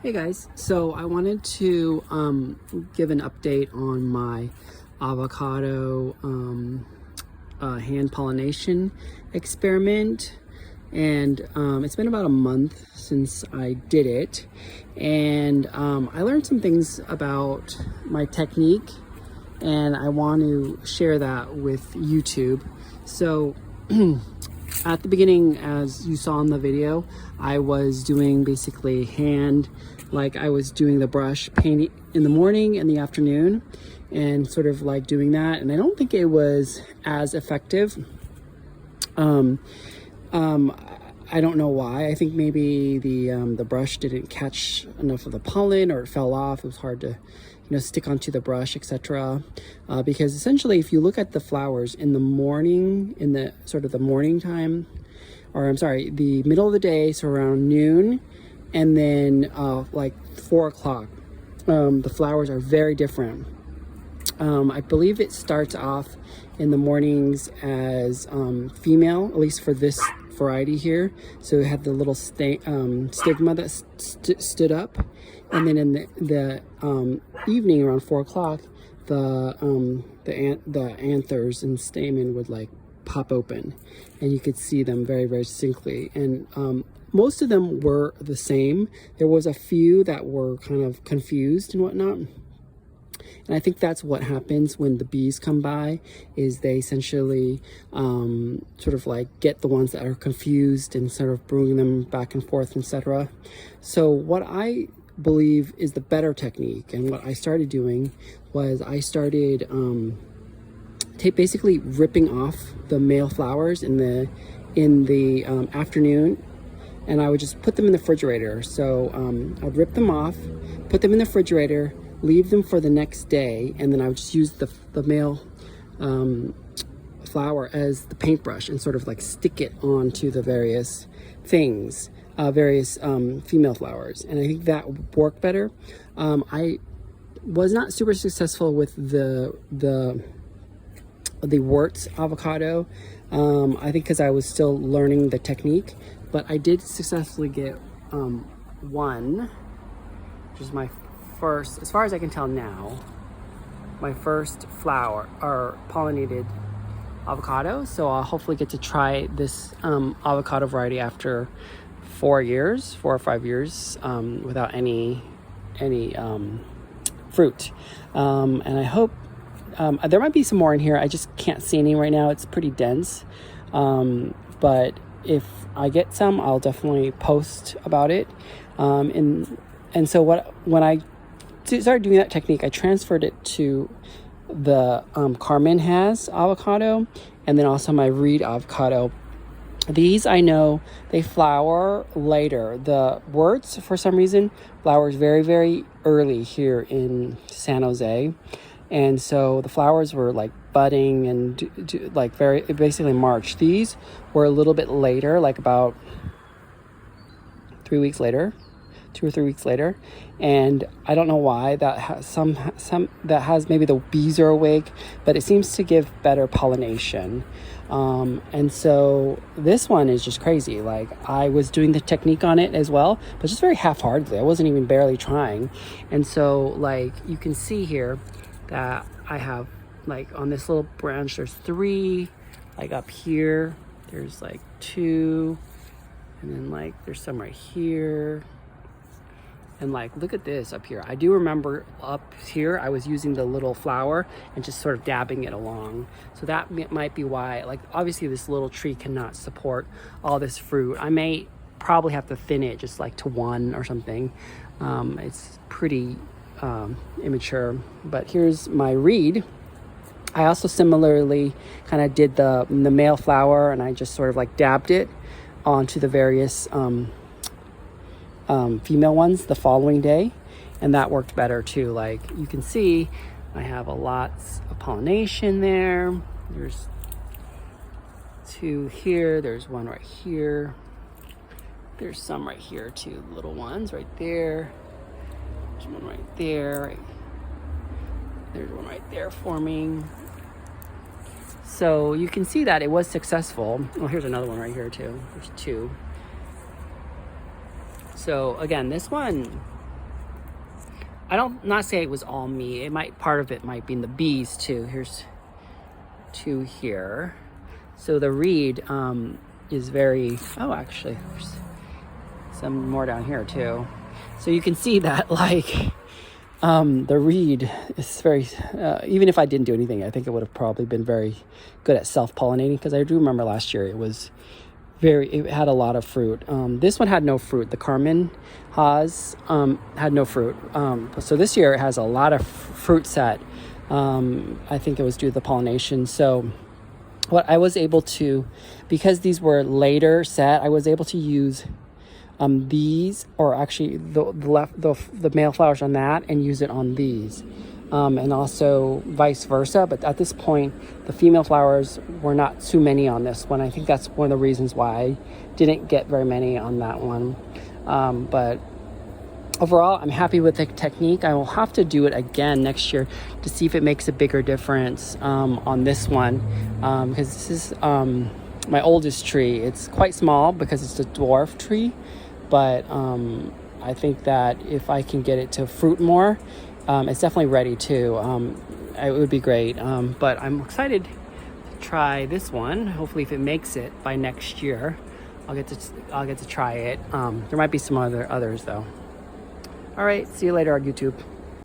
Hey guys, so I wanted to give an update on my avocado hand pollination experiment, and it's been about a month since I did it, and I learned some things about my technique, and I want to share that with YouTube. So at the beginning, as you saw in the video, I was doing basically hand, like I was doing the brush painting in the morning and the afternoon, and sort of like doing that. And I don't think it was as effective. I don't know why. I think maybe the brush didn't catch enough of the pollen, or it fell off. It was hard to, stick onto the brush, etc. Because essentially, if you look at the flowers in the morning, in the sort of the morning time, or I'm sorry, the middle of the day, so around noon, and then like 4 o'clock, the flowers are very different. I believe it starts off in the mornings as female, at least for this variety here. So it had the little stigma that stood up, and then in the evening around 4 o'clock, the anthers and stamen would like pop open, and you could see them very, very distinctly. And most of them were the same. There was a few that were kind of confused and whatnot. And I think that's what happens when the bees come by, is they essentially sort of like get the ones that are confused and sort of bring them back and forth, etc. So what I believe is the better technique, and what I started doing was I started basically ripping off the male flowers in the afternoon, and I would just put them in the refrigerator. So I'd rip them off, put them in the refrigerator, leave them for the next day, and then I would just use the male flower as the paintbrush and sort of like stick it onto the various things, various female flowers. And I think that worked better. I was not super successful with the Wirtz avocado, I think because I was still learning the technique, but I did successfully get one, which is my first, as far as I can tell now, my first flower or pollinated avocado. So I'll hopefully get to try this avocado variety after 4 or 5 years without any fruit. And I hope there might be some more in here. I just can't see any right now. It's pretty dense. But if I get some, I'll definitely post about it. And so when I started doing that technique, I transferred it to the Carmen has avocado, and then also my Reed avocado. These, I know, they flower later. The Wirtz, for some reason, flowers very, very early here in San Jose. And so the flowers were like budding and like basically March. These were a little bit later, like about 3 weeks later, 2 or 3 weeks later. And I don't know why. That has some that has, maybe the bees are awake, but it seems to give better pollination. And so this one is just crazy. Like, I was doing the technique on it as well, but just very half-heartedly. I wasn't even barely trying. And so like you can see here that I have, like, on this little branch there's 3, like up here there's like 2, and then like there's some right here. And like, look at this up here. I do remember up here I was using the little flower and just sort of dabbing it along. So that might be why, like, obviously this little tree cannot support all this fruit. I may probably have to thin it just like to 1 or something. It's pretty immature. But here's my Reed. I also similarly kind of did the male flower, and I just sort of like dabbed it onto the various female ones the following day, and that worked better too. Like, you can see I have lots of pollination there. There's 2 here, there's 1 right here, there's some right here too, little ones right there, there's 1 right there, there's 1 right there forming. So you can see that it was successful. Oh, here's another one right here too. There's 2. So again, this one I don't not say it was all me. It might, part of it might be in the bees too. Here's 2 here. So the reed is very, oh, actually there's some more down here too. So you can see that like the reed is very, even if I didn't do anything, I think it would have probably been very good at self-pollinating, because I do remember last year it had a lot of fruit. This one had no fruit. The Carmen Haas had no fruit. So this year it has a lot of fruit set. I think it was due to the pollination. So what I was able to, because these were later set, I was able to use these, or actually the male flowers on that, and use it on these. And also vice versa. But at this point, the female flowers were not too many on this one. I think that's one of the reasons why I didn't get very many on that one. But overall, I'm happy with the technique. I will have to do it again next year to see if it makes a bigger difference on this one. Because this is my oldest tree. It's quite small because it's a dwarf tree. But I think that if I can get it to fruit more, it's definitely ready too. It would be great. But I'm excited to try this one. Hopefully, if it makes it by next year, I'll get to try it. There might be some others though. All right, see you later on YouTube.